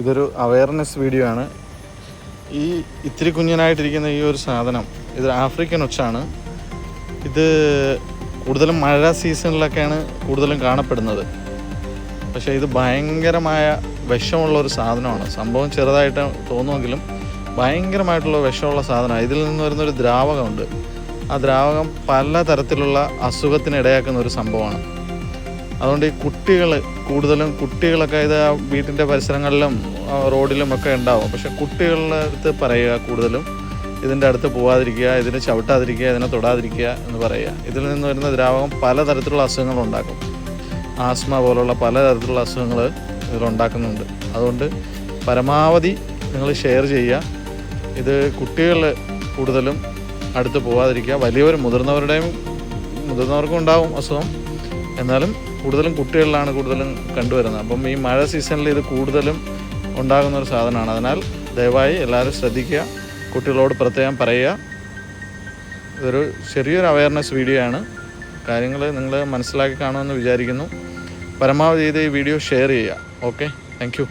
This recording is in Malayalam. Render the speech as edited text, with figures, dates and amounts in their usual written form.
ഇതൊരു അവയർനെസ് വീഡിയോ ആണ്. ഈ ഇത്തിരി കുഞ്ഞനായിട്ടിരിക്കുന്ന ഈ ഒരു സാധനം ഇത് ആഫ്രിക്കൻ ഒച്ചാണ്. ഇത് കൂടുതലും മഴ സീസണിലൊക്കെയാണ് കൂടുതലും കാണപ്പെടുന്നത്. പക്ഷേ ഇത് ഭയങ്കരമായ വിഷമുള്ള ഒരു സാധനമാണ്. സംഭവം ചെറുതായിട്ട് തോന്നുമെങ്കിലും ഭയങ്കരമായിട്ടുള്ള വിഷമുള്ള സാധനമാണ്. ഇതിൽ നിന്ന് വരുന്നൊരു ദ്രാവകമുണ്ട്. ആ ദ്രാവകം പല തരത്തിലുള്ള അസുഖത്തിന് ഇടയാക്കുന്ന ഒരു സംഭവമാണ്. അതുകൊണ്ട് ഈ കുട്ടികളൊക്കെ ഇത് വീട്ടിൻ്റെ പരിസരങ്ങളിലും റോഡിലും ഒക്കെ ഉണ്ടാവും. പക്ഷേ കുട്ടികളുടെ അടുത്ത് പറയുക, കൂടുതലും ഇതിൻ്റെ അടുത്ത് പോകാതിരിക്കുക, ഇതിനെ ചവിട്ടാതിരിക്കുക, ഇതിനെ തൊടാതിരിക്കുക എന്ന് പറയുക. ഇതിൽ നിന്ന് വരുന്ന ദ്രാവകം പലതരത്തിലുള്ള അസുഖങ്ങളുണ്ടാക്കും. ആസ്മ പോലുള്ള പലതരത്തിലുള്ള അസുഖങ്ങൾ ഇതിലുണ്ടാക്കുന്നുണ്ട്. അതുകൊണ്ട് പരമാവധി നിങ്ങൾ ഷെയർ ചെയ്യുക. ഇത് കുട്ടികൾ കൂടുതലും അടുത്ത് പോകാതിരിക്കുക. മുതിർന്നവർക്കും ഉണ്ടാവും അസുഖം, എന്നാലും കൂടുതലും കുട്ടികളിലാണ് കൂടുതലും കണ്ടുവരുന്നത്. അപ്പം ഈ മഴ സീസണിൽ ഇത് കൂടുതലും ഉണ്ടാകുന്നൊരു സാധനമാണ്. അതിനാൽ ദയവായി എല്ലാവരും ശ്രദ്ധിക്കുക, കുട്ടികളോട് പ്രത്യേകം പറയുക. ഇതൊരു ചെറിയൊരു അവയർനെസ് വീഡിയോ ആണ്. കാര്യങ്ങൾ നിങ്ങൾ മനസ്സിലാക്കി കാണുമെന്ന് വിചാരിക്കുന്നു. പരമാവധി ഈ വീഡിയോ ഷെയർ ചെയ്യുക. Okay, thank you.